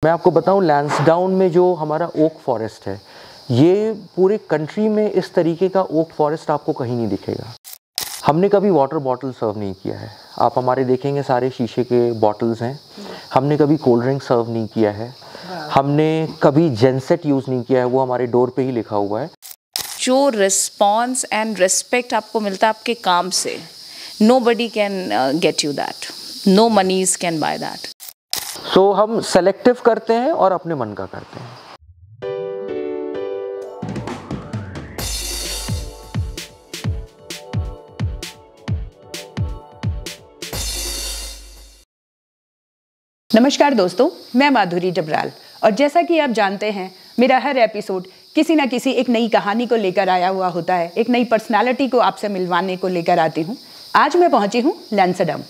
मैं आपको बताऊं, लैंसडाउन में जो हमारा ओक फॉरेस्ट है, ये पूरे कंट्री में इस तरीके का ओक फॉरेस्ट आपको कहीं नहीं दिखेगा। हमने कभी वाटर बॉटल सर्व नहीं किया है। आप हमारे देखेंगे सारे शीशे के बॉटल्स हैं। हमने कभी कोल्ड ड्रिंक सर्व नहीं किया है। हमने कभी जेनसेट यूज़ नहीं किया है, वो हमारे डोर पे ही लिखा हुआ है। जो रिस्पॉन्स एंड रिस्पेक्ट आपको मिलता है आपके काम से, nobody can get you that. No monies can buy that. सो हम सेलेक्टिव करते हैं और अपने मन का करते हैं। नमस्कार दोस्तों, मैं माधुरी जबराल और जैसा कि आप जानते हैं, मेरा हर एपिसोड किसी ना किसी एक नई कहानी को लेकर आया हुआ होता है। एक नई पर्सनालिटी को आपसे मिलवाने को लेकर आती हूँ। आज मैं पहुँची हूँ लैंसडाउन,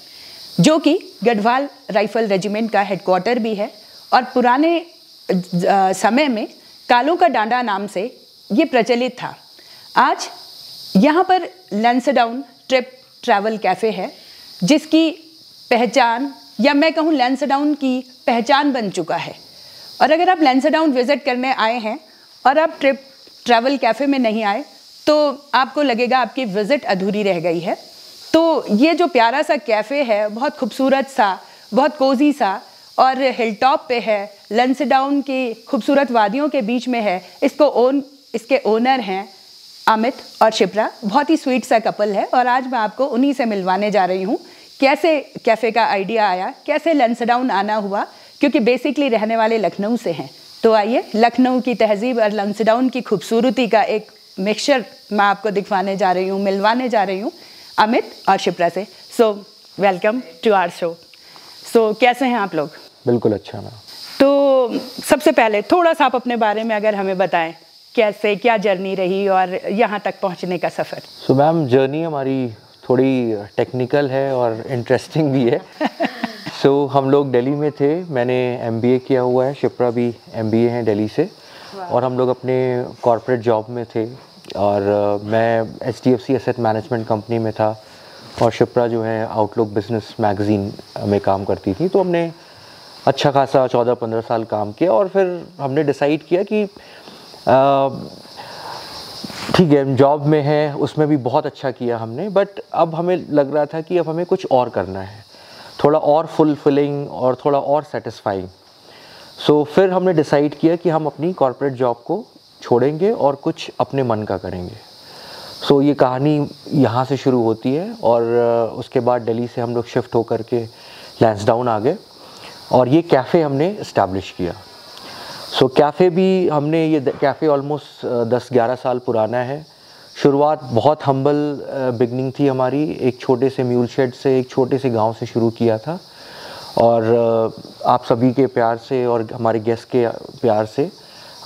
जो कि गढ़वाल राइफल रेजिमेंट का हेडक्वार्टर भी है और पुराने समय में कालों का डांडा नाम से ये प्रचलित था। आज यहाँ पर लैंसडाउन ट्रिप ट्रैवल कैफ़े है, जिसकी पहचान, या मैं कहूँ लैंसडाउन की पहचान बन चुका है। और अगर आप लैंसडाउन विज़िट करने आए हैं और आप ट्रिप ट्रैवल कैफ़े में नहीं आए, तो आपको लगेगा आपकी विज़िट अधूरी रह गई है। तो ये जो प्यारा सा कैफ़े है, बहुत खूबसूरत सा, बहुत कोजी सा और हिल टॉप पे है, लैंसडाउन की खूबसूरत वादियों के बीच में है। इसके ओनर हैं अमित और शिप्रा। बहुत ही स्वीट सा कपल है और आज मैं आपको उन्हीं से मिलवाने जा रही हूँ। कैसे कैफ़े का आइडिया आया, कैसे लैंसडाउन आना हुआ, क्योंकि बेसिकली रहने वाले लखनऊ से हैं। तो आइए, लखनऊ की तहजीब और लैंसडाउन की खूबसूरती का एक मिक्सचर मैं आपको दिखवाने जा रही हूँ, मिलवाने जा रही हूँ अमित और शिप्रा से। So welcome to our show. So कैसे हैं आप लोग? बिल्कुल अच्छा मैम। तो सबसे पहले थोड़ा सा आप अपने बारे में अगर हमें बताएं, कैसे क्या जर्नी रही और यहाँ तक पहुँचने का सफ़र। सो मैम, जर्नी हमारी थोड़ी टेक्निकल है और इंटरेस्टिंग भी है। सो हम लोग दिल्ली में थे। मैंने MBA किया हुआ है, शिप्रा भी MBA हैं दिल्ली से, और हम लोग अपने कॉर्पोरेट जॉब में थे। और मैं HDFC एसेट मैनेजमेंट कंपनी में था और शिप्रा जो है आउटलुक बिजनेस मैगज़ीन में काम करती थी। तो हमने अच्छा खासा 14-15 साल काम किया और फिर हमने डिसाइड किया कि ठीक है, जॉब में है, उसमें भी बहुत अच्छा किया हमने, बट अब हमें लग रहा था कि अब हमें कुछ और करना है, थोड़ा और फुलफिलिंग और थोड़ा और सेटिस्फाइंग। सो फिर हमने डिसाइड किया कि हम अपनी कॉर्पोरेट जॉब को छोड़ेंगे और कुछ अपने मन का करेंगे। सो ये कहानी यहाँ से शुरू होती है और उसके बाद दिल्ली से हम लोग शिफ्ट होकर के लैंसडाउन आ गए और ये कैफ़े हमने इस्टेब्लिश किया। सो कैफ़े भी हमने, ये कैफ़े ऑलमोस्ट 10-11 साल पुराना है। शुरुआत बहुत हम्बल बिगनिंग थी हमारी, एक छोटे से म्यूल शेड से, एक छोटे से गांव से शुरू किया था और आप सभी के प्यार से और हमारे गेस्ट के प्यार से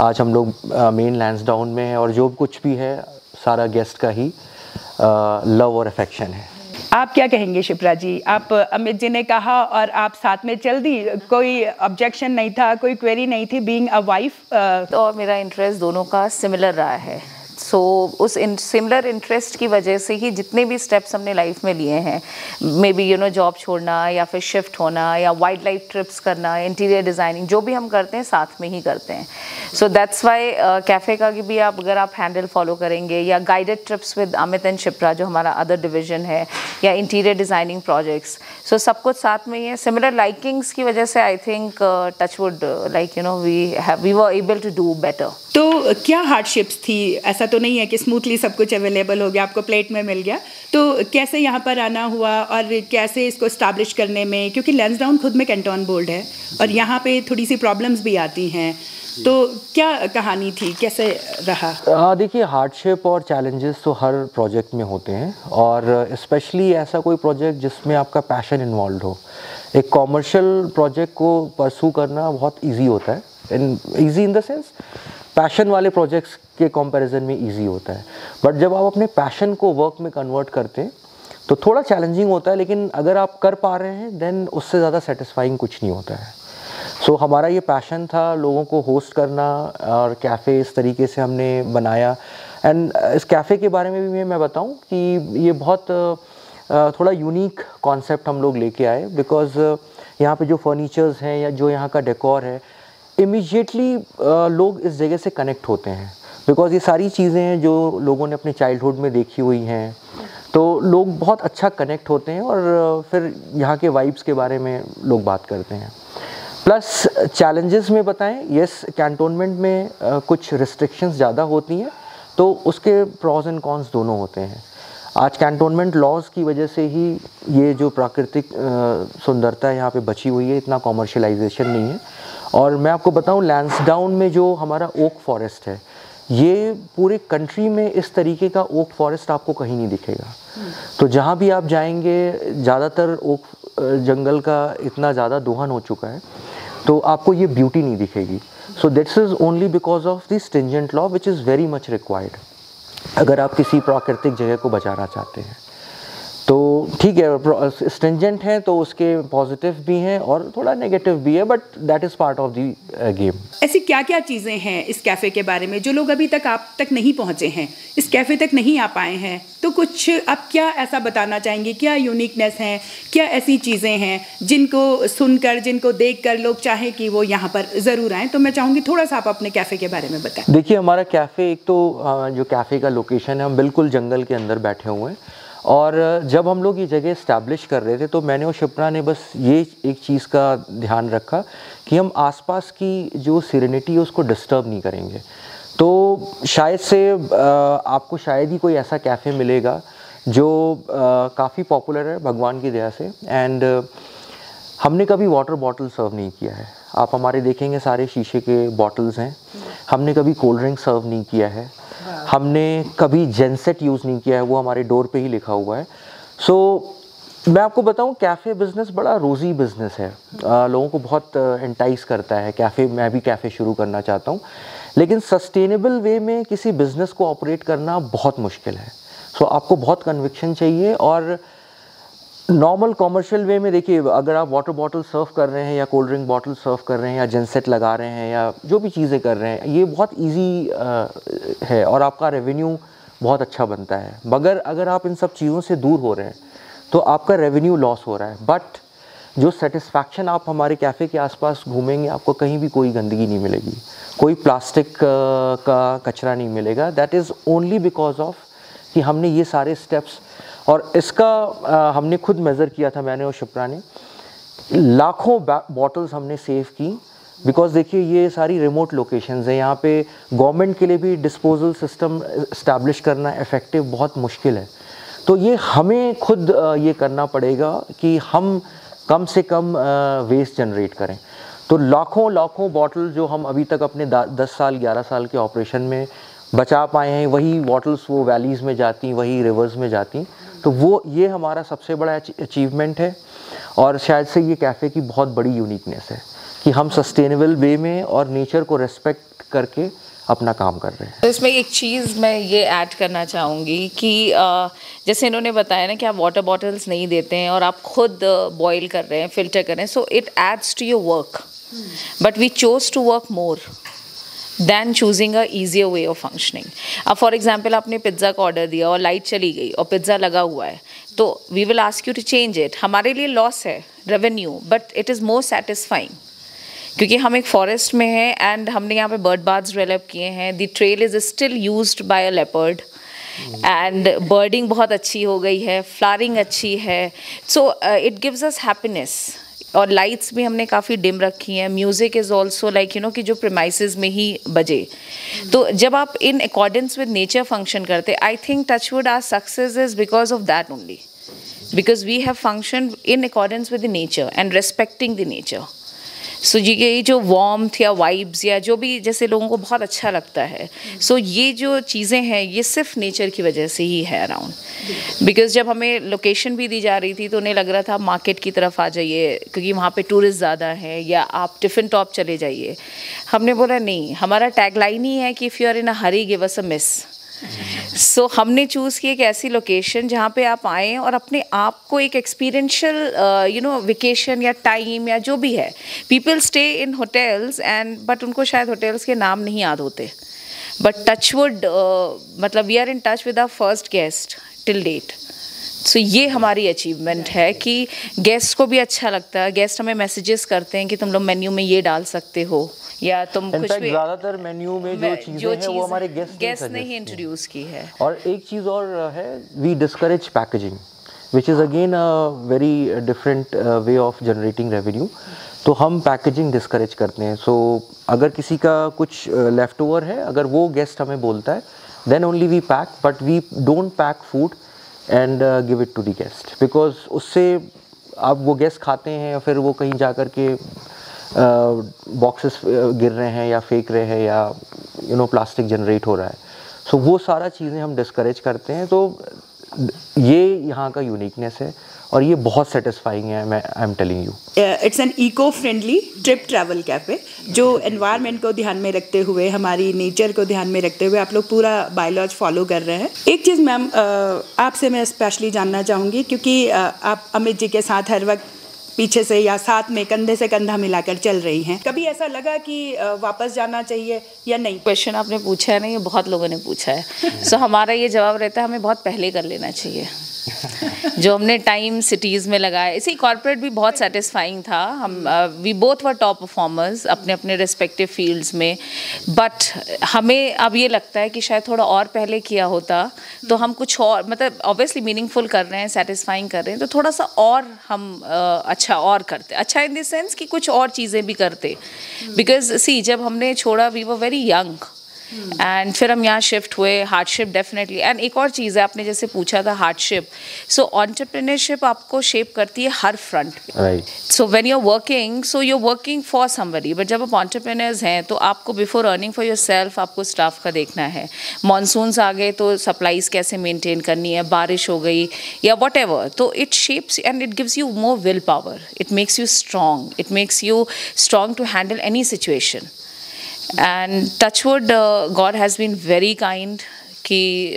आज हम लोग मेन लैंसडाउन में हैं और जो कुछ भी है सारा गेस्ट का ही लव और अफेक्शन है। आप क्या कहेंगे शिप्रा जी? आप, अमित जी ने कहा और आप साथ में चल दी, कोई ऑब्जेक्शन नहीं था, कोई क्वेरी नहीं थी बीइंग अ वाइफ? और मेरा इंटरेस्ट दोनों का सिमिलर रहा है। सो उस सिमिलर इंटरेस्ट की वजह से ही जितने भी स्टेप्स हमने लाइफ में लिए हैं, मे बी जॉब छोड़ना या फिर शिफ्ट होना या वाइल्ड लाइफ ट्रिप्स करना, इंटीरियर डिज़ाइनिंग, जो भी हम करते हैं साथ में ही करते हैं। सो दैट्स वाई कैफ़े का भी आप अगर आप हैंडल फॉलो करेंगे, या guided trips with Amit and Shipra जो हमारा अदर डिवीजन है, या इंटीरियर डिज़ाइनिंग प्रोजेक्ट्स, सो सब कुछ साथ में ही है। सिमिलर लाइकिंग्स की वजह से I think touch wood like we were able to do better. तो क्या हार्डशिप्स थी? ऐसा तो नहीं है कि स्मूथली सब कुछ अवेलेबल हो गया, आपको प्लेट में मिल गया। तो कैसे यहाँ पर आना हुआ और कैसे इसको इस्टेब्लिश करने में, क्योंकि लैंसडाउन खुद में कैंटोन बोर्ड है और यहाँ पे थोड़ी सी प्रॉब्लम्स भी आती हैं, तो क्या कहानी थी, कैसे रहा? देखिए, हार्डशिप और चैलेंजेस तो हर प्रोजेक्ट में होते हैं और स्पेशली ऐसा कोई प्रोजेक्ट जिसमें आपका पैशन इन्वॉल्व हो। एक कॉमर्शियल प्रोजेक्ट को परसू करना बहुत इजी होता है, easy in the sense passion वाले प्रोजेक्ट्स के कंपैरिजन में इजी होता है, बट जब आप अपने पैशन को वर्क में कन्वर्ट करते हैं तो थोड़ा चैलेंजिंग होता है, लेकिन अगर आप कर पा रहे हैं देन उससे ज़्यादा सेटिस्फाइंग कुछ नहीं होता है। सो हमारा ये पैशन था लोगों को होस्ट करना और कैफ़े इस तरीके से हमने बनाया। एंड इस कैफ़े के बारे में भी मैं बताऊं कि ये बहुत थोड़ा यूनिक कॉन्सेप्ट हम लोग लेके आए, बिकॉज़ यहाँ पे जो फर्नीचर्स हैं या जो यहाँ का डेकोर है, इमीडिएटली लोग इस जगह से कनेक्ट होते हैं, बिकॉज़ ये सारी चीज़ें हैं जो लोगों ने अपने चाइल्डहुड में देखी हुई हैं, तो लोग बहुत अच्छा कनेक्ट होते हैं और फिर यहाँ के वाइब्स के बारे में लोग बात करते हैं। प्लस चैलेंजेस में बताएं, यस कैंटोनमेंट में कुछ रिस्ट्रिक्शंस ज़्यादा होती हैं, तो उसके प्रॉज एंड कॉन्स दोनों होते हैं। आज कैंटोनमेंट लॉज की वजह से ही ये जो प्राकृतिक सुंदरता यहाँ पे बची हुई है, इतना कॉमर्शलाइजेशन नहीं है। और मैं आपको बताऊँ, लैंसडाउन में जो हमारा ओक फॉरेस्ट है, ये पूरे कंट्री में इस तरीके का ओक फॉरेस्ट आपको कहीं नहीं दिखेगा। तो जहाँ भी आप जाएंगे, ज़्यादातर ओक जंगल का इतना ज़्यादा दोहन हो चुका है, तो आपको ये ब्यूटी नहीं दिखेगी। So this is only because of the stringent law which is very much required अगर आप किसी प्राकृतिक जगह को बचाना चाहते हैं। तो ठीक है, स्ट्रिंजेंट है तो उसके पॉजिटिव भी हैं और थोड़ा नेगेटिव भी है, but that is part of the game. ऐसी क्या क्या चीज़ें हैं इस कैफ़े के बारे में जो लोग अभी तक आप तक नहीं पहुँचे हैं, इस कैफ़े तक नहीं आ पाए हैं, तो कुछ आप क्या ऐसा बताना चाहेंगे? क्या यूनिकनेस हैं, क्या ऐसी चीज़ें हैं जिनको सुनकर, जिनको देखकर लोग चाहें कि वो यहाँ पर ज़रूर आएँ? तो मैं चाहूँगी थोड़ा सा आप अपने कैफ़े के बारे में बताएं। देखिए, हमारा कैफ़े, एक तो जो कैफ़े का लोकेशन है, हम बिल्कुल जंगल के अंदर बैठे हुए हैं। और जब हम लोग ये जगह इस्टेब्लिश कर रहे थे, तो मैंने और शिप्रा ने बस ये एक चीज़ का ध्यान रखा कि हम आसपास की जो सीरेनिटी है उसको डिस्टर्ब नहीं करेंगे। तो शायद से आपको शायद ही कोई ऐसा कैफ़े मिलेगा जो काफ़ी पॉपुलर है भगवान की दया से। एंड हमने कभी वाटर बॉटल सर्व नहीं किया है। आप हमारे देखेंगे सारे शीशे के बॉटल्स हैं। हमने कभी कोल्ड ड्रिंक सर्व नहीं किया है। हमने कभी जेनसेट यूज़ नहीं किया है, वो हमारे डोर पे ही लिखा हुआ है। सो मैं आपको बताऊं, कैफ़े बिज़नेस बड़ा रोज़ी बिज़नेस है। लोगों को बहुत एंटाइस करता है कैफ़े। मैं भी कैफ़े शुरू करना चाहता हूं, लेकिन सस्टेनेबल वे में किसी बिज़नेस को ऑपरेट करना बहुत मुश्किल है। सो आपको बहुत कन्विक्शन चाहिए। और नॉर्मल कॉमर्शियल वे में देखिए, अगर आप वाटर बॉटल सर्व कर रहे हैं या कोल्ड ड्रिंक बॉटल सर्व कर रहे हैं या जेनसेट लगा रहे हैं या जो भी चीज़ें कर रहे हैं, ये बहुत इजी है और आपका रेवेन्यू बहुत अच्छा बनता है। मगर अगर आप इन सब चीज़ों से दूर हो रहे हैं तो आपका रेवेन्यू लॉस हो रहा है। बट जो सेटिस्फैक्शन, आप हमारे कैफ़े के आसपास घूमेंगे, आपको कहीं भी कोई गंदगी नहीं मिलेगी, कोई प्लास्टिक का कचरा नहीं मिलेगा। That is only because of कि हमने ये सारे स्टेप्स, और इसका हमने खुद मेज़र किया था, मैंने और शिप्रा ने। लाखों बॉटल्स हमने सेव की, बिकॉज़ देखिए ये सारी रिमोट लोकेशंस हैं। यहाँ पे गवर्नमेंट के लिए भी डिस्पोजल सिस्टम इस्टेब्लिश करना इफ़ेक्टिव बहुत मुश्किल है। तो ये हमें खुद ये करना पड़ेगा कि हम कम से कम वेस्ट जनरेट करें। तो लाखों बॉटल जो हम अभी तक अपने 10 साल 11 साल के ऑपरेशन में बचा पाए हैं, वही बॉटल्स वो वैलीज़ में जाती, वही रिवर्स में जाती। तो वो ये हमारा सबसे बड़ा अचीवमेंट है और शायद से ये कैफ़े की बहुत बड़ी यूनिकनेस है कि हम सस्टेनेबल वे में और नेचर को रेस्पेक्ट करके अपना काम कर रहे हैं। तो इसमें एक चीज़ मैं ये ऐड करना चाहूँगी कि जैसे इन्होंने बताया ना कि आप वाटर बॉटल्स नहीं देते हैं और आप खुद बॉयल कर रहे हैं, फिल्टर कर रहे हैं, so it adds to your work, but we chose to work more than choosing a easier way of functioning. अब फॉर एग्जाम्पल आपने पिज़्ज़ा का ऑर्डर दिया और लाइट चली गई और पिज़्ज़ा लगा हुआ है, तो we will ask you to change it. हमारे लिए लॉस है revenue, but it is more satisfying क्योंकि हम एक फॉरेस्ट में हैं एंड हमने यहाँ पे बर्ड बाथ्स डेवलप किए हैं। The trail is still used by a leopard and birding बहुत अच्छी हो गई है, फ्लावरिंग अच्छी है, so it gives us happiness. और लाइट्स भी हमने काफ़ी डिम रखी हैं। Music is also like you know कि जो प्रीमाइसेस में ही बजे। तो जब आप in accordance with nature function करते, I think touchwood our success is because of that only, because we have function in accordance with the nature and respecting the nature. So ये जो वार्मथ या वाइब्स या जो भी जैसे लोगों को बहुत अच्छा लगता है, सो ये जो चीज़ें हैं ये सिर्फ नेचर की वजह से ही है अराउंड। बिकॉज जब हमें लोकेशन भी दी जा रही थी तो उन्हें लग रहा था मार्केट की तरफ आ जाइए क्योंकि वहाँ पे टूरिस्ट ज़्यादा हैं, या आप टिफ़िन टॉप चले जाइए। हमने बोला नहीं, हमारा टैगलाइन ही है कि if you are in a hurry give us a miss. So हमने चूज़ की एक ऐसी लोकेशन जहाँ पे आप आएँ और अपने आप को एक एक्सपीरियंशियल यू नो वेकेशन या टाइम या जो भी है। People stay in hotels and but उनको शायद होटल्स के नाम नहीं याद होते, बट टचवुड मतलब we are in touch with our first guest till date. So ये हमारी अचीवमेंट है कि गेस्ट को भी अच्छा लगता है। गेस्ट हमें मैसेजेस करते हैं कि तुम लोग मेन्यू में ये डाल सकते हो, या तुम कुछ भी। ज़्यादातर मेन्यू में जो चीज़ें हैं वो हमारे गेस्ट ने ही इंट्रोड्यूस की है। और एक चीज़ और है, we discourage packaging, which is again a very different way of generating revenue. तो हम पैकेजिंग डिस्करेज करते हैं। सो अगर किसी का कुछ लेफ्ट ओवर है, अगर वो गेस्ट हमें बोलता है, then only we pack, but we don't pack food and give it to the guest, because उससे आप वो गेस्ट खाते हैं या फिर वो कहीं जा कर के बॉक्सेस गिर रहे हैं या फेंक रहे हैं या प्लास्टिक जनरेट हो रहा है। सो वो सारा चीज़ें हम डिस्करेज करते हैं। तो ये यहाँ का यूनिकनेस है और ये बहुत सेटिस्फाइंग है, I am telling you. It's an eco friendly trip travel cafe, जो एनवायरनमेंट को ध्यान में रखते हुए, हमारी नेचर को ध्यान में रखते हुए आप लोग पूरा बायोलॉज फॉलो कर रहे हैं। एक चीज़ मैम आपसे मैं स्पेशली जानना चाहूँगी, क्योंकि आप अमित जी के साथ हर वक्त पीछे से या साथ में कंधे से कंधा मिलाकर चल रही हैं, कभी ऐसा लगा कि वापस जाना चाहिए या नहीं? क्वेश्चन आपने पूछा है ना, ये बहुत लोगों ने पूछा है। सो हमारा ये जवाब रहता है हमें बहुत पहले कर लेना चाहिए। जो हमने टाइम सिटीज़ में लगाया, इसी कॉर्पोरेट भी बहुत सेटिस्फाइंग था। हम we both were top performers अपने अपने रिस्पेक्टिव फील्ड्स में, बट हमें अब ये लगता है कि शायद थोड़ा और पहले किया होता तो हम कुछ और, मतलब ऑब्वियसली मीनिंगफुल कर रहे हैं, सेटिस्फाइंग कर रहे हैं, तो थोड़ा सा और हम अच्छा और करते, अच्छा इन द सेंस कि कुछ और चीज़ें भी करते। बिकॉज सी, जब हमने छोड़ा we were very young and फिर हम यहाँ शिफ्ट हुए। हार्डशिप डेफिनेटली, एंड एक और चीज़ है, आपने जैसे पूछा था हार्डशिप, सो एंटरप्रेन्योरशिप आपको शेप करती है हर फ्रंट पे। So when you are working, so you are working for somebody, but जब आप एंटरप्रेन्योर्स हैं तो आपको before earning for yourself आपको स्टाफ का देखना है। मॉनसून्स आ गए तो सप्लाईज कैसे मेंटेन करनी है, बारिश हो गई या वट एवर, तो it shapes and it gives you more willpower, it makes you strong, it makes you strong to handle any situation. And touch wood God has been very kind कि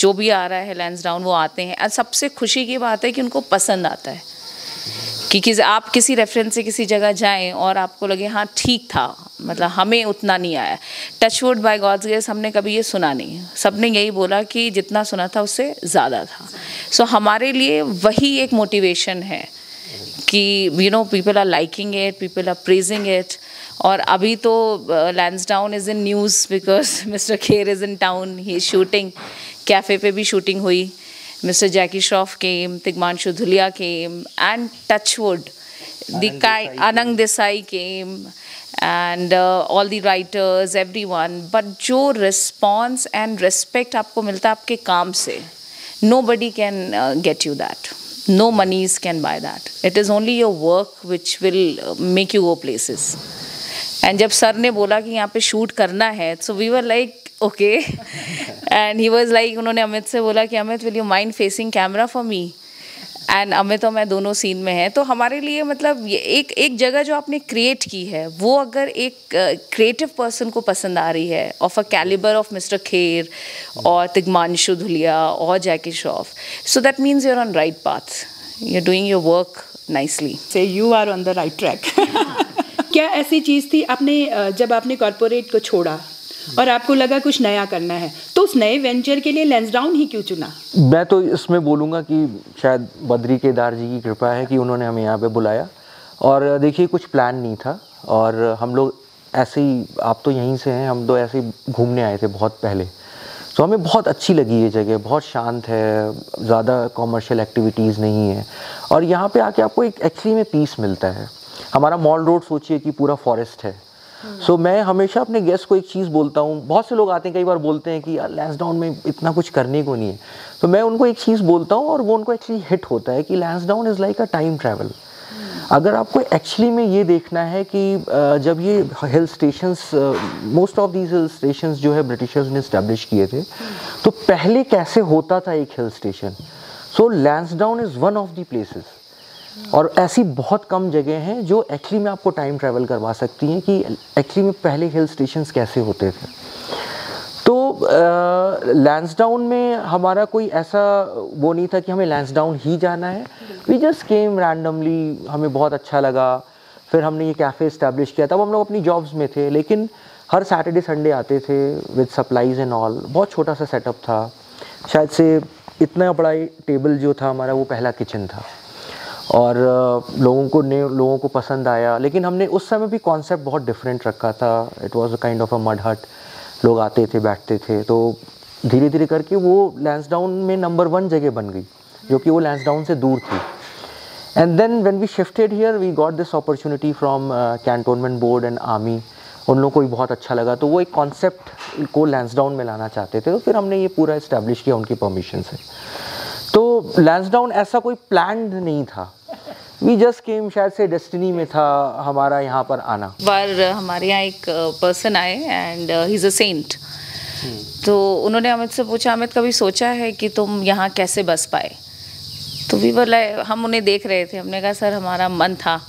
जो भी आ रहा है लैंसडाउन वो आते हैं, और सबसे खुशी की बात है कि उनको पसंद आता है। कि आप किसी रेफरेंस से किसी जगह जाएं और आपको लगे हाँ ठीक था, मतलब हमें उतना नहीं आया। टचवुड बाय गॉड्स ग्रेस हमने कभी ये सुना नहीं, सबने यही बोला कि जितना सुना था उससे ज़्यादा था। सो हमारे लिए वही एक मोटिवेशन है कि people are liking it, people are praising it. और अभी तो Lansdowne is in news because mister Kher is in town, he is shooting, cafe पे भी शूटिंग हुई। Mr. Jackie Shroff came, Tigmanshu Dhulia came, and Touchwood, Anang Desai came, and all the writers, everyone. But जो response and respect आपको मिलता है आपके काम से, nobody can get you that. No monies can buy that. It is only your work which will make you go places. And जब sir ने बोला कि यहाँ पे शूट करना है, so we were like okay and he was like, उन्होंने अमित से बोला कि Amit will you mind facing camera for me, and Amit और मैं दोनों सीन में हैं। तो हमारे लिए मतलब ये एक जगह जो आपने क्रिएट की है, वो अगर एक क्रिएटिव पर्सन को पसंद आ रही है of a calibre of mister Kher और तिग्मांशु धुलिया और Jackie Shroff, so that means you are on right path, you are doing your work nicely, say you are on the right track. क्या ऐसी चीज़ थी आपने जब आपने कॉर्पोरेट को छोड़ा और आपको लगा कुछ नया करना है, तो उस नए वेंचर के लिए लैंसडाउन ही क्यों चुना? मैं तो इसमें बोलूँगा कि शायद बद्री केदार जी की कृपा है कि उन्होंने हमें यहाँ पे बुलाया। और देखिए कुछ प्लान नहीं था, और हम लोग ऐसे ही, आप तो यहीं से हैं, हम तो ऐसे ही घूमने आए थे बहुत पहले, तो हमें बहुत अच्छी लगी ये जगह, बहुत शांत है, ज़्यादा कॉमर्शियल एक्टिविटीज़ नहीं है, और यहाँ पे आके आपको एक एक्चुअली में पीस मिलता है। हमारा मॉल रोड सोचिए कि पूरा फॉरेस्ट है। सो मैं हमेशा अपने गेस्ट को एक चीज़ बोलता हूँ, बहुत से लोग आते हैं कई बार बोलते हैं कि यार लैंसडाउन में इतना कुछ करने को नहीं है, तो मैं उनको एक चीज़ बोलता हूँ और वो उनको एक्चुअली हिट होता है कि Lansdowne is like a time travel. अगर आपको एक्चुअली में ये देखना है कि जब ये hill stations, most of these hill stations जो है ब्रिटिशर्स ने इस्टेब्लिश किए थे, तो पहले कैसे होता था एक hill station. So Lansdowne is one of the places, और ऐसी बहुत कम जगह हैं जो एक्चुअली में आपको टाइम ट्रैवल करवा सकती हैं कि एक्चुअली में पहले हिल स्टेशंस कैसे होते थे। तो लैंसडाउन में हमारा कोई ऐसा वो नहीं था कि हमें लैंसडाउन ही जाना है, वी जस्ट केम रैंडमली, हमें बहुत अच्छा लगा। फिर हमने ये कैफ़े इस्टेब्लिश किया, तब हम लोग अपनी जॉब्स में थे, लेकिन हर सैटरडे संडे आते थे विद सप्लाईज एंड ऑल। बहुत छोटा सा सेटअप था, शायद से इतना बड़ा टेबल जो था हमारा वो पहला किचन था और लोगों को पसंद आया। लेकिन हमने उस समय भी कॉन्सेप्ट बहुत डिफरेंट रखा था। It was a kind of a mud हट, लोग आते थे बैठते थे। तो धीरे धीरे करके वो लैंसडाउन में नंबर 1 जगह बन गई, जो कि वो लैंसडाउन से दूर थी। And then when we shifted here we got this opportunity from cantonment board and army. उन लोगों को भी बहुत अच्छा लगा, तो वो एक कॉन्सेप्ट को लैंसडाउन में लाना चाहते थे। तो फिर हमने ये पूरा इस्टेब्लिश किया उनकी परमिशन से। तो लैंसडाउन ऐसा कोई प्लान्ड नहीं था, वी जस्ट केम, शायद से डेस्टिनी में था हमारा यहाँ पर आना। बार हमारे यहाँ एक पर्सन आए and he is a saint. तो उन्होंने अमित से पूछा, अमित कभी सोचा है कि तुम यहाँ कैसे बस पाए? तो वी वर लाइक, हम उन्हें देख रहे थे, हमने कहा सर हमारा मन था।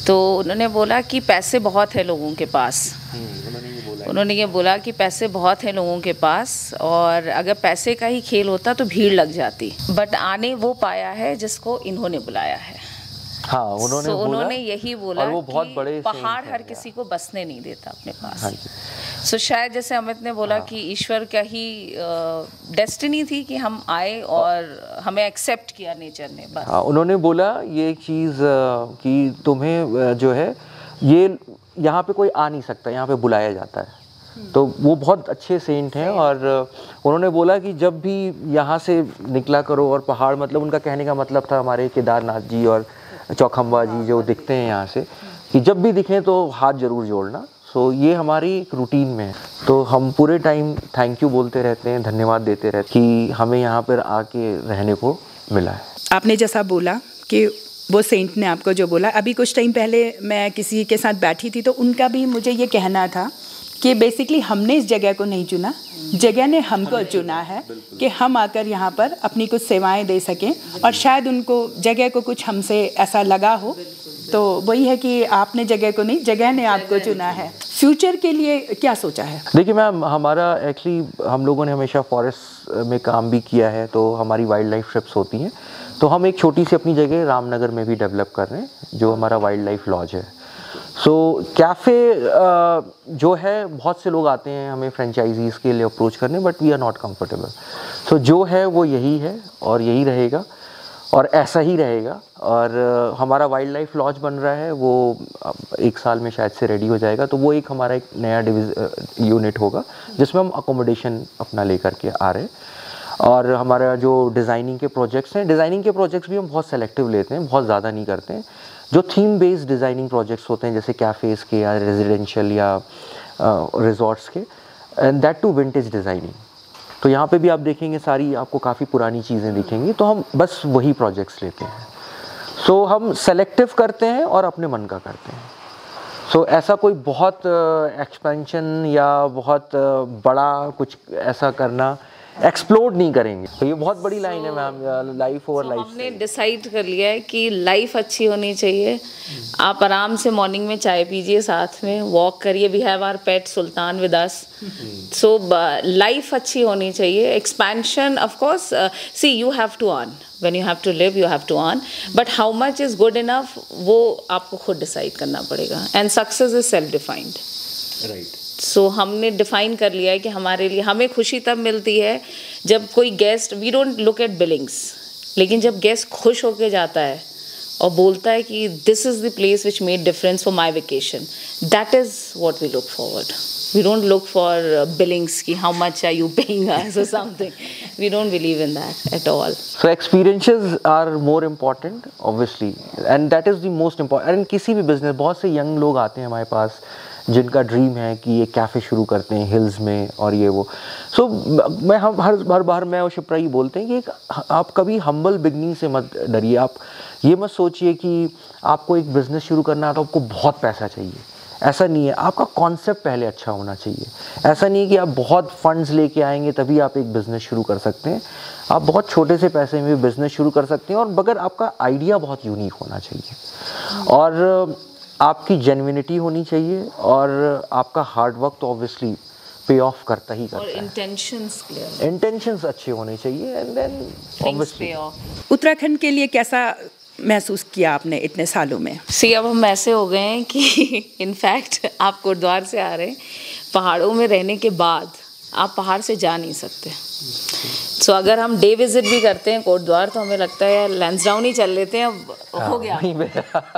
तो उन्होंने बोला कि पैसे बहुत है लोगों के पास। उन्होंने ये बोला कि पैसे बहुत हैं लोगों के पास और अगर पैसे का ही खेल होता तो भीड़ लग जाती, बट आने वो पाया है जिसको इन्होंने बुलाया है। हाँ, उन्होंने यही बोला और वो बहुत बड़े पहाड़ हर किसी को बसने नहीं देता अपने पास। सो शायद जैसे अमित ने बोला कि ईश्वर का ही डेस्टिनी थी कि हम आए और हमें एक्सेप्ट किया नेचर ने बस। हाँ, उन्होंने बोला ये चीज़ कि तुम्हें जो है ये यहाँ पे कोई आ नहीं सकता, यहाँ पे बुलाया जाता है। तो वो बहुत अच्छे सेंट हैं और उन्होंने बोला कि जब भी यहाँ से निकला करो, और पहाड़ मतलब उनका कहने का मतलब था हमारे केदारनाथ जी और चौखंबा जी जो दिखते हैं यहाँ से, कि जब भी दिखें तो हाथ ज़रूर जोड़ना। सो ये हमारी एक रूटीन में है। तो हम पूरे टाइम थैंक यू बोलते रहते हैं, धन्यवाद देते रहते कि हमें यहाँ पर आके रहने को मिला है। आपने जैसा बोला कि वो सेंट ने आपको जो बोला, अभी कुछ टाइम पहले मैं किसी के साथ बैठी थी तो उनका भी मुझे ये कहना था कि बेसिकली हमने इस जगह को नहीं चुना, जगह ने हमको चुना है कि हम आकर यहाँ पर अपनी कुछ सेवाएं दे सकें। और शायद उनको जगह को कुछ हमसे ऐसा लगा हो, तो वही है कि आपने जगह को नहीं, जगह ने आपको चुना है। फ्यूचर के लिए क्या सोचा है? देखिए मैम, हमारा एक्चुअली हम लोगों ने हमेशा फॉरेस्ट में काम भी किया है, तो हमारी वाइल्ड लाइफ ट्रिप्स होती हैं। तो हम एक छोटी सी अपनी जगह रामनगर में भी डेवलप कर रहे हैं, जो हमारा वाइल्ड लाइफ लॉज है। सो कैफ़े जो है, बहुत से लोग आते हैं हमें फ्रेंचाइजीज़ के लिए अप्रोच करने, but we are not comfortable. So जो है वो यही है और यही रहेगा और ऐसा ही रहेगा। और हमारा वाइल्ड लाइफ लॉज बन रहा है, वो 1 साल में शायद से रेडी हो जाएगा। तो वो एक हमारा एक नया यूनिट होगा जिसमें हम अकोमोडेशन अपना लेकर के आ रहे हैं। और हमारा जो डिज़ाइनिंग के प्रोजेक्ट्स हैं, डिज़ाइनिंग के प्रोजेक्ट्स भी हम बहुत सेलेक्टिव लेते हैं, बहुत ज़्यादा नहीं करते हैं। जो थीम बेस्ड डिज़ाइनिंग प्रोजेक्ट्स होते हैं, जैसे कैफ़ेज़ के या रेजिडेंशियल या रिजॉर्ट्स के, and that too vintage designing. तो यहाँ पे भी आप देखेंगे सारी आपको काफ़ी पुरानी चीज़ें दिखेंगी, तो हम बस वही प्रोजेक्ट्स लेते हैं। सो हम सेलेक्टिव करते हैं और अपने मन का करते हैं। सो ऐसा कोई बहुत एक्सपेंशन या बहुत बड़ा कुछ ऐसा करना एक्सप्लोड नहीं करेंगे। तो ये बहुत बड़ी लाइन है मैम, लाइफ ओवर लाइफ। हमने डिसाइड कर लिया है कि लाइफ अच्छी होनी चाहिए। आप आराम से मॉर्निंग में चाय पीजिए, साथ में वॉक करिए। We have our pet Sultan with us. So life अच्छी होनी चाहिए। Expansion of course, see you have to earn, when you have to live you have to earn, but how much is good enough वो आपको खुद decide करना पड़ेगा। And success is self defined, right. So हमने define कर लिया है कि हमारे लिए हमें खुशी तब मिलती है जब कोई guest, we don't look at billings, लेकिन जब गेस्ट खुश होके जाता है और बोलता है कि this is the place which made difference for my vacation, that is what we look forward. We don't look for billings ki how much are you paying us or something. We don't believe in that at all. So experiences are more important obviously, and that is the most important. And किसी भी business, बहुत से young लोग आते हैं हमारे पास जिनका dream है कि ये कैफ़े शुरू करते हैं हिल्स में और ये वो। सो मैं हम हर बार मैं और शिप्रा ही बोलते हैं कि आप कभी हम्बल बिगनिंग से मत डरिए। आप ये मत सोचिए कि आपको एक बिज़नेस शुरू करना है तो आपको बहुत पैसा चाहिए, ऐसा नहीं है। आपका कॉन्सेप्ट पहले अच्छा होना चाहिए। ऐसा नहीं है कि आप बहुत फंड्स लेके आएंगे तभी आप एक बिज़नेस शुरू कर सकते हैं। आप बहुत छोटे से पैसे में भी बिज़नेस शुरू कर सकते हैं, और मगर आपका आइडिया बहुत यूनिक होना चाहिए और आपकी जेन्युइनिटी होनी चाहिए और आपका हार्ड वर्क तो ऑब्वियसली पे ऑफ करता ही करता है। इंटेंशंस अच्छे होने चाहिए एंड देन ऑब्वियसली। उत्तराखंड के लिए कैसा महसूस किया आपने इतने सालों में? अब हम ऐसे हो गए हैं कि इनफैक्ट आप गुरुद्वार से आ रहे हैं, पहाड़ों में रहने के बाद आप पहाड़ से जा नहीं सकते। सो अगर हम डे विजिट भी करते हैं कोटद्वार तो हमें लगता है यार लैंसडाउन ही चल लेते हैं, अब हो गया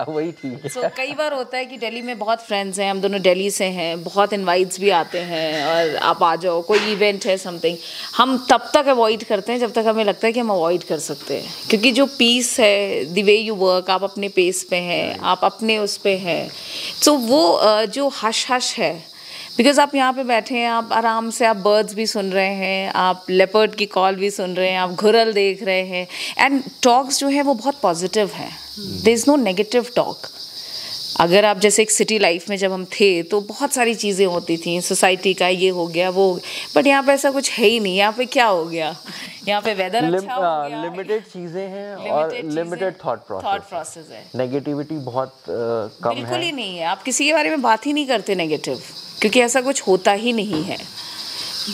वही ठीक है। सो कई बार होता है कि दिल्ली में बहुत फ्रेंड्स हैं, हम दोनों दिल्ली से हैं, बहुत इनवाइट्स भी आते हैं और आप आ जाओ, कोई इवेंट है समथिंग, हम तब तक अवॉइड करते हैं जब तक हमें लगता है कि हम अवॉइड कर सकते हैं, क्योंकि जो पीस है, द वे यू वर्क, आप अपने पेस पे हैं, आप अपने उस पे हैं, सो वो जो हश हश है, बिकॉज आप यहाँ पे बैठे हैं, आप आराम से आप बर्ड्स भी सुन रहे हैं, आप लेपर्ड की कॉल भी सुन रहे हैं, आप घुरल देख रहे हैं, एंड टॉक्स जो है वो बहुत पॉजिटिव है, there is no negative talk. अगर आप जैसे एक सिटी लाइफ में जब हम थे तो बहुत सारी चीज़ें होती थी, सोसाइटी का ये हो गया वो, बट यहाँ पे ऐसा कुछ है ही नहीं। यहाँ पे क्या हो गया, यहाँ पे वेदर अच्छा हो गया, लिमिटेड चीज़ें हैं और लिमिटेड थॉट प्रोसेस है, नेगेटिविटी बहुत कम है, बिल्कुल ही नहीं है। आप किसी के बारे में बात ही नहीं करते नेगेटिव, क्योंकि ऐसा कुछ होता ही नहीं है।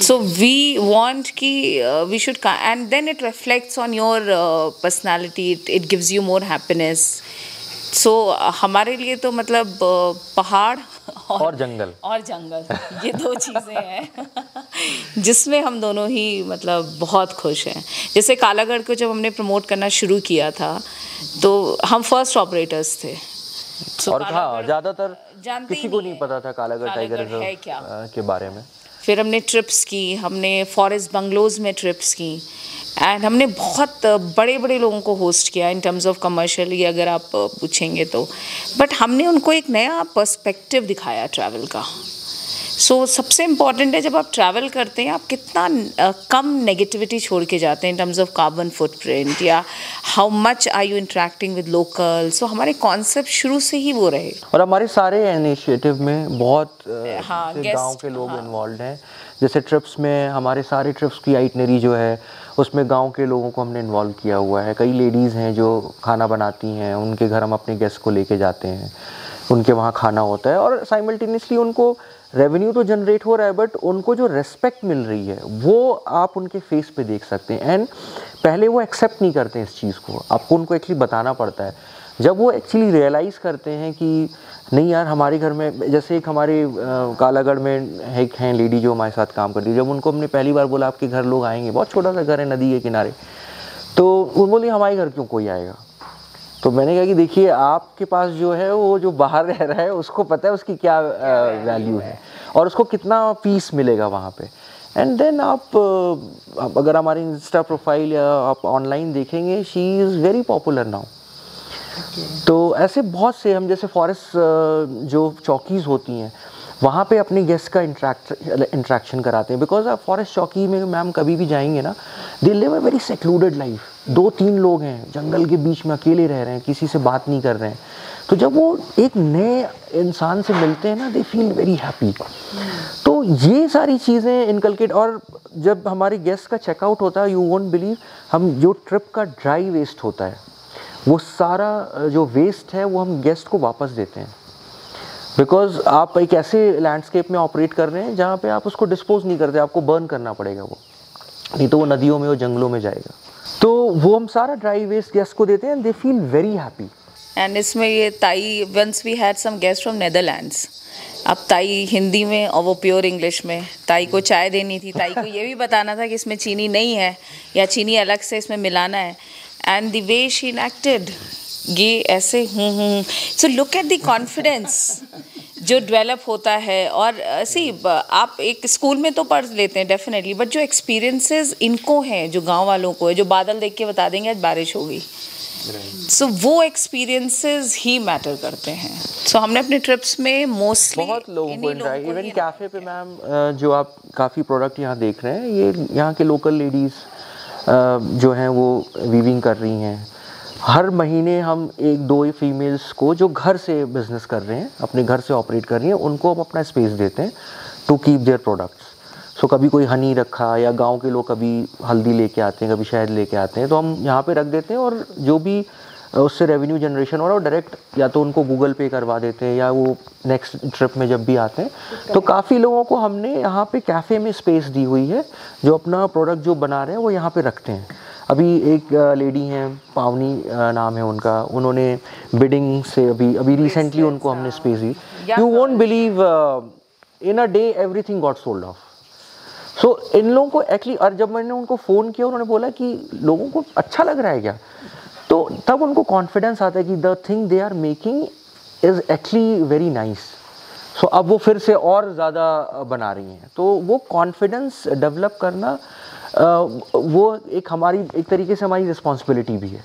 So we want कि we should, and then it reflects on your personality, it gives you more happiness. So हमारे लिए तो मतलब पहाड़ और जंगल ये दो चीज़ें हैं जिसमें हम दोनों ही मतलब बहुत खुश हैं। जैसे कालागढ़ को जब हमने प्रमोट करना शुरू किया था तो हम फर्स्ट ऑपरेटर्स थे, और हाँ ज़्यादातर किसी को नहीं पता था कालागढ़ टाइगर रिजर्व के बारे में। फिर हमने ट्रिप्स की, हमने फॉरेस्ट बंगलोज में ट्रिप्स की, एंड हमने बहुत बड़े बड़े लोगों को होस्ट किया इन टर्म्स ऑफ कमर्शियली अगर आप पूछेंगे तो, बट हमने उनको एक नया पर्सपेक्टिव दिखाया ट्रैवल का। सो सबसे इम्पॉर्टेंट है जब आप ट्रैवल करते हैं आप कितना कम नेगेटिविटी छोड़ के जाते हैं in terms of carbon footprint, या how much are you interacting with local. So हमारे कॉन्सेप्ट शुरू से ही वो रहे, और हमारे सारे इनिशिएटिव में बहुत गांव के लोग इन्वॉल्व हैं। जैसे ट्रिप्स में हमारे सारे ट्रिप्स की आइटनरी जो है उसमें गांव के लोगों को हमने इन्वॉल्व किया हुआ है। कई लेडीज़ हैं जो खाना बनाती हैं, उनके घर हम अपने गेस्ट को लेके जाते हैं, उनके वहाँ खाना होता है और साइमल्टेनियसली उनको रेवेन्यू तो जनरेट हो रहा है, बट उनको जो रेस्पेक्ट मिल रही है वो आप उनके फेस पे देख सकते हैं। एंड पहले वो एक्सेप्ट नहीं करते इस चीज़ को, आपको उनको एक्चुअली बताना पड़ता है। जब वो एक्चुअली रियलाइज़ करते हैं कि नहीं यार हमारे घर में, जैसे एक हमारे कालागढ़ में एक हैं लेडी जो हमारे साथ काम करती है, जब उनको हमने पहली बार बोला आपके घर लोग आएंगे, बहुत छोटा सा घर है नदी के किनारे, तो वो बोली हमारे घर क्यों कोई आएगा। तो मैंने कहा कि देखिए आपके पास जो है वो जो बाहर रह रहा है उसको पता है उसकी क्या वैल्यू है और उसको कितना पीस मिलेगा वहाँ पे। एंड देन आप अगर हमारी इंस्टा प्रोफाइल या आप ऑनलाइन देखेंगे, she is very popular now. तो ऐसे बहुत से हम जैसे फॉरेस्ट जो चौकीज़ होती हैं वहाँ पे अपने गेस्ट का इंट्रैक्शन कराते हैं, बिकॉज आप फॉरेस्ट चौकी में मैम कभी भी जाएंगे ना, they live a very secluded life. 2-3 लोग हैं जंगल के बीच में अकेले रह रहे हैं, किसी से बात नहीं कर रहे हैं, तो जब वो एक नए इंसान से मिलते हैं ना दे फील वेरी हैप्पी। तो ये सारी चीज़ें इनकलकेट, और जब हमारे गेस्ट का चेकआउट होता है, यू वोंट बिलीव, हम जो ट्रिप का ड्राई वेस्ट होता है वो सारा जो वेस्ट है वो हम गेस्ट को वापस देते हैं, बिकॉज आप एक ऐसे लैंडस्केप में ऑपरेट कर रहे हैं जहाँ पे आप उसको डिस्पोज नहीं करते, आपको बर्न करना पड़ेगा वो, नहीं तो वो नदियों में वो जंगलों में जाएगा। तो वो हम सारा ड्राई वेस्ट गेस्ट को देते हैं, they feel very happy. And इसमें ये ताई, once we had some guest from Netherlands, अब ताई हिंदी में और वो प्योर इंग्लिश में, ताई को चाय देनी थी, ताई को ये भी बताना था कि इसमें चीनी नहीं है या चीनी अलग से इसमें मिलाना है, and the way she enacted ये ऐसे so look at the confidence जो डेवलप होता है। और सी आप एक स्कूल में तो पढ़ लेते हैं डेफिनेटली, बट जो एक्सपीरियंसेस इनको हैं, जो गांव वालों को है, जो बादल देख के बता देंगे आज बारिश होगी, सो वो एक्सपीरियंसेस ही मैटर करते हैं। सो हमने अपने ट्रिप्स में मोस्टली बहुत लोगों को इवन कैफ़े पे मैम जो आप काफ़ी प्रोडक्ट यहाँ देख रहे हैं, ये यहाँ के लोकल लेडीज़ जो हैं वो वीविंग कर रही हैं। हर महीने हम 1-2 फीमेल्स को जो घर से बिज़नेस कर रहे हैं, अपने घर से ऑपरेट कर रही हैं, उनको हम अपना स्पेस देते हैं टू कीप देयर प्रोडक्ट्स। सो कभी कोई हनी रखा या गांव के लोग कभी हल्दी लेके आते हैं, कभी शहद लेके आते हैं, तो हम यहाँ पे रख देते हैं, और जो भी उससे रेवेन्यू जनरेशन हो रहा है वो डायरेक्ट या तो उनको गूगल पे करवा देते हैं, या वो नेक्स्ट ट्रिप में जब भी आते हैं। तो काफ़ी लोगों को हमने यहाँ पे कैफ़े में स्पेस दी हुई है, जो अपना प्रोडक्ट जो बना रहे हैं वो यहाँ पे रखते हैं। अभी एक लेडी हैं, पावनी नाम है उनका, उन्होंने बिडिंग से अभी रिसेंटली उनको हमने स्पेस दी। You won't believe in a day everything got sold off. So इन लोगों को एक्चुअली, और जब मैंने उनको फ़ोन किया उन्होंने बोला कि लोगों को अच्छा लग रहा है क्या, तो तब उनको कॉन्फिडेंस आता है कि the thing they are making is actually very nice. So अब वो फिर से और ज़्यादा बना रही हैं। तो वो कॉन्फिडेंस डेवलप करना वो एक तरीके से हमारी रिस्पॉन्सिबिलिटी भी है।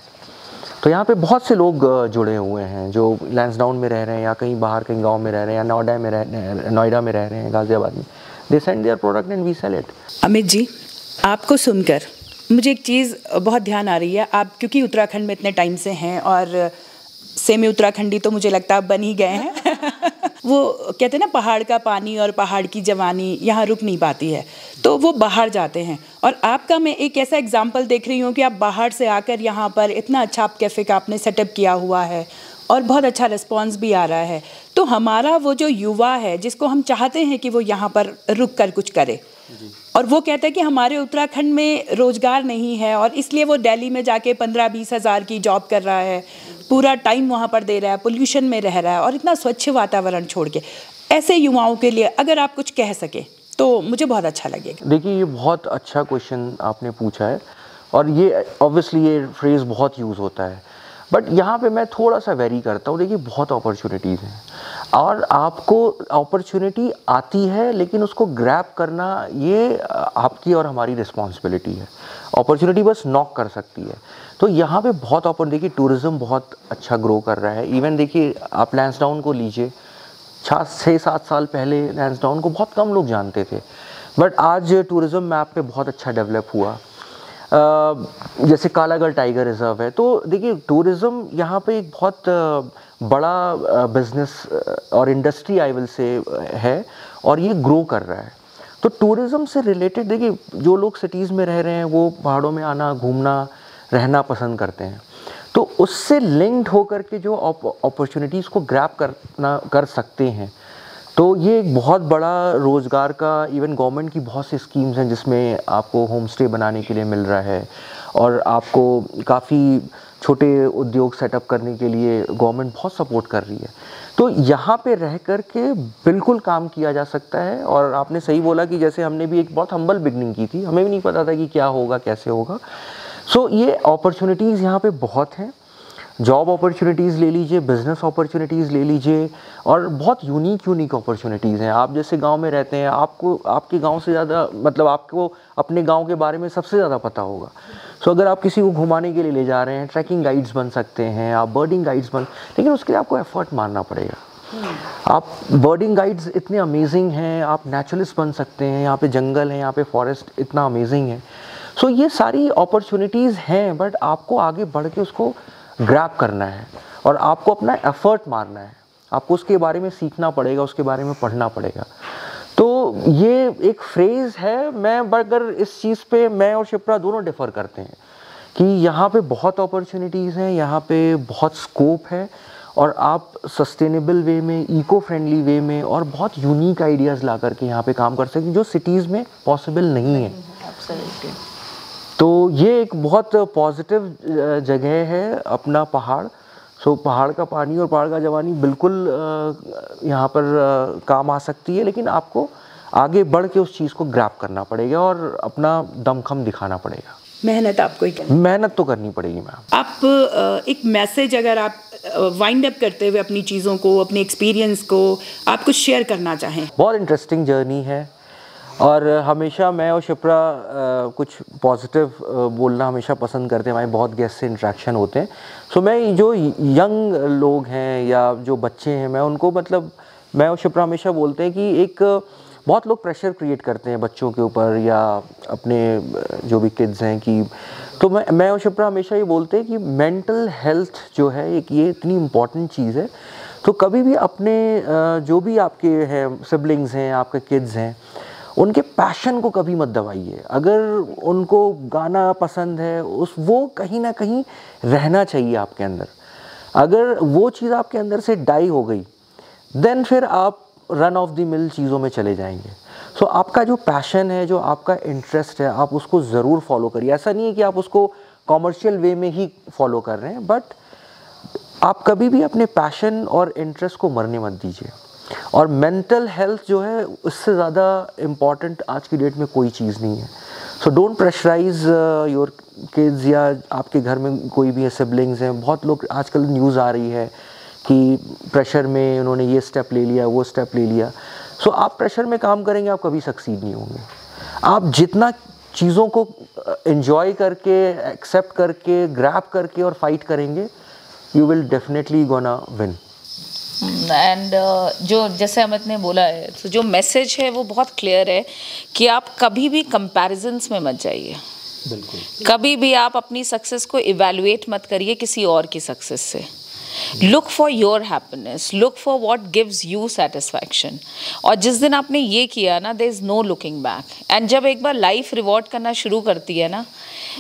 तो यहाँ पे बहुत से लोग जुड़े हुए हैं जो लैंसडाउन में रह रहे हैं या कहीं बाहर कहीं गांव में रह रहे हैं या नोएडा में रह रहे हैं, गाज़ियाबाद में। They send their product and we sell it. Amit ji, आपको सुनकर मुझे एक चीज़ बहुत ध्यान आ रही है। आप क्योंकि उत्तराखंड में इतने टाइम से हैं और सेमी उत्तराखंडी तो मुझे लगता है आप बन ही गए हैं। वो कहते हैं ना, पहाड़ का पानी और पहाड़ की जवानी यहाँ रुक नहीं पाती है, तो वो बाहर जाते हैं। और आपका मैं एक ऐसा एग्जाम्पल देख रही हूँ कि आप बाहर से आकर यहाँ पर इतना अच्छा आप कैफ़े का आपने सेटअप किया हुआ है और बहुत अच्छा रिस्पॉन्स भी आ रहा है। तो हमारा वो जो युवा है जिसको हम चाहते हैं कि वो यहाँ पर रुक कर कुछ करे, और वो कहता है कि हमारे उत्तराखंड में रोज़गार नहीं है और इसलिए वो दिल्ली में जाके 15-20 हज़ार की जॉब कर रहा है, पूरा टाइम वहाँ पर दे रहा है, पोल्यूशन में रह रहा है और इतना स्वच्छ वातावरण छोड़ के। ऐसे युवाओं के लिए अगर आप कुछ कह सके तो मुझे बहुत अच्छा लगेगा। देखिए, ये बहुत अच्छा क्वेश्चन आपने पूछा है और ये ऑब्वियसली ये फ्रेज़ बहुत यूज़ होता है, बट यहाँ पे मैं थोड़ा सा वेरी करता हूँ। देखिए, बहुत अपॉर्चुनिटीज़ हैं और आपको अपॉर्चुनिटी आती है, लेकिन उसको ग्रैब करना ये आपकी और हमारी रिस्पॉन्सिबिलिटी है। अपॉर्चुनिटी बस नॉक कर सकती है। तो यहाँ पे बहुत देखिए, टूरिज़्म बहुत अच्छा ग्रो कर रहा है। इवन देखिए, आप लैंसडाउन को लीजिए, 6-7 साल पहले लैंसडाउन को बहुत कम लोग जानते थे, बट आज टूरिज़्म मैप पे बहुत अच्छा डेवलप हुआ। जैसे कालागढ़ टाइगर रिज़र्व है। तो देखिए, टूरिज़्म यहाँ पे एक बहुत बड़ा बिज़नेस और इंडस्ट्री आई विल से है और ये ग्रो कर रहा है। तो टूरिज़्म से रिलेटेड देखिए, जो लोग सिटीज़ में रह रहे हैं वो पहाड़ों में आना, घूमना, रहना पसंद करते हैं। तो उससे लिंक्ड होकर के जो अपॉर्चुनिटीज़ को ग्रैब कर सकते हैं, तो ये एक बहुत बड़ा रोज़गार का, इवन गवर्नमेंट की बहुत सी स्कीम्स हैं जिसमें आपको होम स्टे बनाने के लिए मिल रहा है और आपको काफ़ी छोटे उद्योग सेटअप करने के लिए गवर्नमेंट बहुत सपोर्ट कर रही है। तो यहाँ पे रह कर के बिल्कुल काम किया जा सकता है। और आपने सही बोला कि जैसे हमने भी एक बहुत हम्बल बिगनिंग की थी, हमें भी नहीं पता था कि क्या होगा, कैसे होगा। सो ये अपॉर्चुनिटीज़ यहाँ पे बहुत हैं। जॉब अपॉर्चुनिटीज़ ले लीजिए, बिज़नेस अपॉर्चुनिटीज़ ले लीजिए, और बहुत यूनिक अपॉर्चुनिटीज़ हैं। आप जैसे गांव में रहते हैं, आपको आपके गांव से ज़्यादा, मतलब आपको अपने गांव के बारे में सबसे ज़्यादा पता होगा। सो अगर आप किसी को घुमाने के लिए ले जा रहे हैं, ट्रैकिंग गाइड्स बन सकते हैं, आप बर्डिंग गाइड्स लेकिन उसके लिए आपको एफर्ट मारना पड़ेगा। आप बर्डिंग गाइड्स इतने अमेजिंग हैं, आप नेचुरलिस्ट बन सकते हैं। यहाँ पे जंगल है, यहाँ पे फॉरेस्ट इतना अमेजिंग है। सो ये सारी अपॉर्चुनिटीज़ हैं, बट आपको आगे बढ़ के उसको ग्रैब करना है और आपको अपना एफर्ट मारना है। आपको उसके बारे में सीखना पड़ेगा, उसके बारे में पढ़ना पड़ेगा। तो ये एक फ्रेज़ है। मैं अगर इस चीज़ पे मैं और शिप्रा दोनों डिफ़र करते हैं कि यहाँ पे बहुत अपॉर्चुनिटीज़ हैं, यहाँ पे बहुत स्कोप है और आप सस्टेनेबल वे में, इको फ्रेंडली वे में और बहुत यूनिक आइडियाज़ ला करके यहाँ पे काम कर सकते हैं जो सिटीज़ में पॉसिबल नहीं है। तो ये एक बहुत पॉजिटिव जगह है अपना पहाड़। सो पहाड़ का पानी और पहाड़ का जवानी बिल्कुल यहाँ पर काम आ सकती है, लेकिन आपको आगे बढ़ के उस चीज़ को ग्रैब करना पड़ेगा और अपना दमखम दिखाना पड़ेगा। मेहनत आपको ही करनी, मेहनत तो करनी पड़ेगी मैम। आप एक मैसेज अगर आप वाइंड अप करते हुए अपनी चीज़ों को, अपने एक्सपीरियंस को आप कुछ शेयर करना चाहें। बहुत इंटरेस्टिंग जर्नी है और हमेशा मैं और शिप्रा कुछ पॉजिटिव बोलना हमेशा पसंद करते हैं। हमारे बहुत गेस्ट से इंटरेक्शन होते हैं। सो मैं जो यंग लोग हैं या जो बच्चे हैं, मैं उनको, मतलब मैं और शिप्रा हमेशा बोलते हैं कि एक बहुत लोग प्रेशर क्रिएट करते हैं बच्चों के ऊपर या अपने जो भी किड्स हैं कि, तो मैं और शिप्रा हमेशा ये बोलते हैं कि मेंटल हेल्थ जो है एक ये इतनी इम्पॉर्टेंट चीज़ है। तो कभी भी अपने जो भी आपके हैं सिबलिंग्स हैं, आपके किड्स हैं, उनके पैशन को कभी मत दबाइए। अगर उनको गाना पसंद है, वो कहीं ना कहीं रहना चाहिए आपके अंदर। अगर वो चीज़ आपके अंदर से डाई हो गई, देन फिर आप रन ऑफ द मिल चीज़ों में चले जाएंगे। सो आपका जो पैशन है, जो आपका इंटरेस्ट है, आप उसको ज़रूर फॉलो करिए। ऐसा नहीं है कि आप उसको कॉमर्शियल वे में ही फॉलो कर रहे हैं, बट आप कभी भी अपने पैशन और इंटरेस्ट को मरने मत दीजिए। और मेंटल हेल्थ जो है उससे ज़्यादा इम्पॉर्टेंट आज की डेट में कोई चीज़ नहीं है। So don't pressurise your kids, या आपके घर में कोई भी सिबलिंग्स हैं, बहुत लोग आजकल न्यूज़ आ रही है कि प्रेशर में उन्होंने ये स्टेप ले लिया, वो स्टेप ले लिया। सो आप प्रेशर में काम करेंगे, आप कभी सक्सीड नहीं होंगे। आप जितना चीज़ों को एंजॉय करके, एक्सेप्ट करके, ग्रैब करके और फाइट करेंगे, you will definitely gonna win. And जो जैसे अमित ने बोला है, तो जो मैसेज है वो बहुत क्लियर है कि आप कभी भी कंपैरिजन्स में मत जाइए। बिल्कुल। कभी भी आप अपनी सक्सेस को इवैल्यूएट मत करिए किसी और की सक्सेस से। Look for your happiness, look for what gives you satisfaction. और जिस दिन आपने ये किया ना, there is no looking back. And जब एक बार लाइफ रिवॉर्ड करना शुरू करती है ना,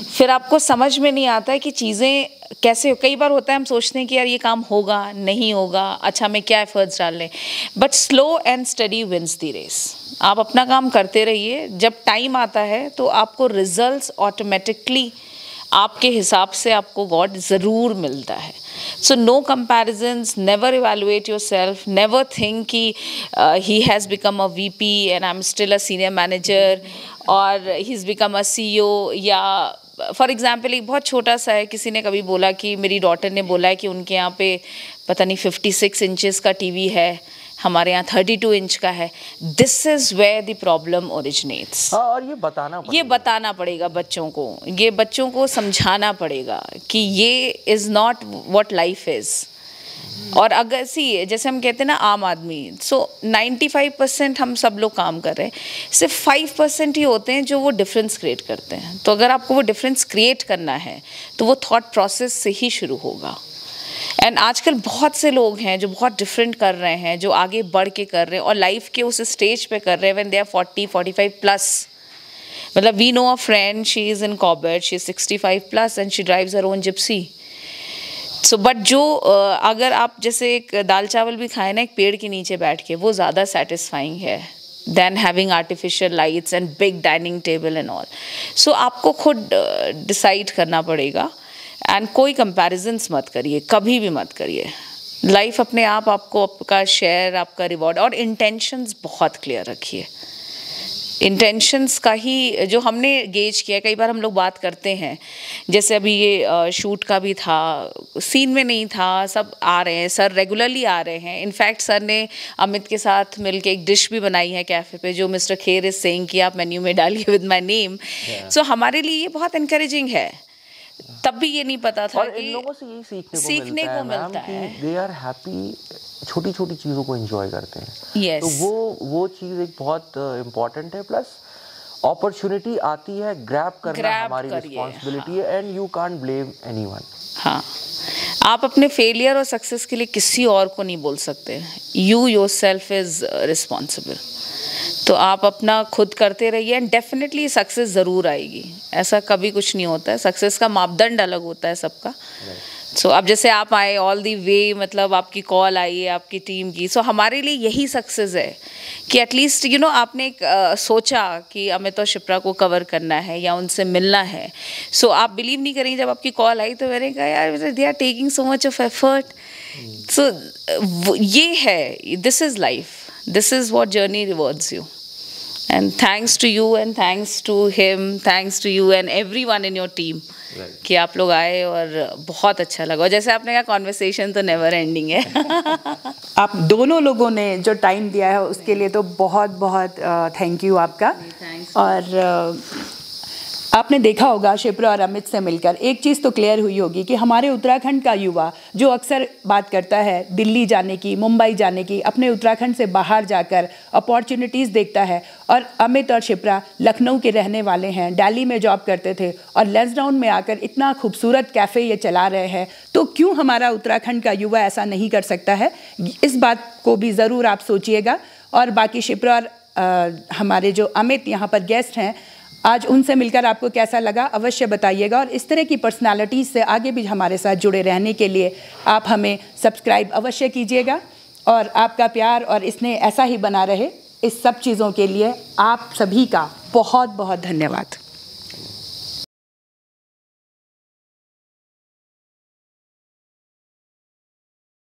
फिर आपको समझ में नहीं आता है कि चीज़ें कैसे। कई बार होता है हम सोचते हैं कि यार ये काम होगा नहीं होगा, अच्छा मैं क्या एफर्ट्स डाल लें, but slow and steady wins the race. आप अपना काम करते रहिए, जब टाइम आता है तो आपको रिजल्ट्स ऑटोमेटिकली आपके हिसाब से आपको गॉड ज़रूर मिलता है। So no comparisons, never evaluate yourself, never think कि he has become a VP and I am still a senior manager, और he is become a CEO. या फॉर एग्जाम्पल एक बहुत छोटा सा है, किसी ने कभी बोला कि मेरी डॉटर ने बोला है कि उनके यहाँ पे पता नहीं 56 इंचेस का टीवी है, हमारे यहाँ 32 इंच का है। This is where the problem originates. और ये बताना पड़ेगा बच्चों को, ये बच्चों को समझाना पड़ेगा कि ये is not what life is. और अगर जैसे हम कहते हैं ना आम आदमी, सो 95% हम सब लोग काम कर रहे हैं, सिर्फ 5% ही होते हैं जो वो डिफरेंस क्रिएट करते हैं। तो अगर आपको वो डिफरेंस क्रिएट करना है तो वो थॉट प्रोसेस से ही शुरू होगा। एंड आजकल बहुत से लोग हैं जो बहुत डिफरेंट कर रहे हैं, जो आगे बढ़ के कर रहे हैं और लाइफ के उस स्टेज पे कर रहे हैं व्हेन दे आर 40-45 प्लस। मतलब we know a friend, she is in Corbett, she is 65 plus and she drives her own Gypsy. So but जो अगर आप जैसे एक दाल चावल भी खाएं ना एक पेड़ के नीचे बैठ के, वो ज़्यादा सेटिस्फाइंग है than having artificial lights and big dining table and all. So आपको खुद डिसाइड करना पड़ेगा। एंड कोई कंपैरिजन्स मत करिए, कभी भी मत करिए। लाइफ अपने आप आपको आपका शेयर, आपका रिवॉर्ड, और इंटेंशंस बहुत क्लियर रखिए। इंटेंशंस का ही जो हमने गेज किया, कई बार हम लोग बात करते हैं, जैसे अभी ये शूट का भी था, सीन में नहीं था, सब आ रहे हैं, सर रेगुलरली आ रहे हैं। इनफैक्ट सर ने अमित के साथ मिलके एक डिश भी बनाई है कैफ़े पे, जो मिस्टर खेर इज सेइंग कि आप मेन्यू में डालिए विद माय नेम। सो हमारे लिए ये बहुत इनकरेजिंग है। तब भी ये नहीं पता था और कि इन लोगों से यही सीखने को मिलता है। दे आर हैप्पी, छोटी छोटी चीज़ों को एंजॉय करते हैं। yes. तो वो चीज़ एक बहुत इम्पॉर्टेंट है। प्लस अपॉर्चुनिटी आती है, ग्रैब करना हमारी रिस्पॉन्सिबिलिटी है, and you can't blame anyone. हाँ, आप अपने फेलियर और सक्सेस के लिए किसी और को नहीं बोल सकते। You yourself is responsible. तो आप अपना खुद करते रहिए एंड डेफिनेटली सक्सेस ज़रूर आएगी। ऐसा कभी कुछ नहीं होता है, सक्सेस का मापदंड अलग होता है सबका। सो अब जैसे आप आए ऑल दी वे, मतलब आपकी कॉल आई है आपकी टीम की, सो हमारे लिए यही सक्सेस है कि एटलीस्ट यू नो आपने एक सोचा कि अमित और शिप्रा को कवर करना है या उनसे मिलना है। सो आप बिलीव नहीं करेंगे, जब आपकी कॉल आई तो मैंने कहा यार they are taking so much of effort. So ये है, this is life, this is what journey rewards you. And thanks to you and thanks to him, thanks to you and everyone in your team कि आप लोग आए और बहुत अच्छा लगा। और जैसे आपने कहा कॉन्वर्सेशन तो नेवर एंडिंग है। आप दोनों लोगों ने जो टाइम दिया है उसके लिए तो बहुत बहुत थैंक यू आपका। और आपने देखा होगा शिप्रा और अमित से मिलकर एक चीज़ तो क्लियर हुई होगी कि हमारे उत्तराखंड का युवा जो अक्सर बात करता है दिल्ली जाने की, मुंबई जाने की, अपने उत्तराखंड से बाहर जाकर अपॉर्चुनिटीज़ देखता है। और अमित और शिप्रा लखनऊ के रहने वाले हैं, दिल्ली में जॉब करते थे और लैंसडाउन में आकर इतना खूबसूरत कैफ़े ये चला रहे हैं। तो क्यों हमारा उत्तराखंड का युवा ऐसा नहीं कर सकता है? इस बात को भी ज़रूर आप सोचिएगा। और बाकी शिप्रा और हमारे जो अमित यहाँ पर गेस्ट हैं, आज उनसे मिलकर आपको कैसा लगा अवश्य बताइएगा। और इस तरह की पर्सनालिटीज़ से आगे भी हमारे साथ जुड़े रहने के लिए आप हमें सब्सक्राइब अवश्य कीजिएगा। और आपका प्यार और स्नेह ऐसा ही बना रहे। इस सब चीज़ों के लिए आप सभी का बहुत बहुत धन्यवाद।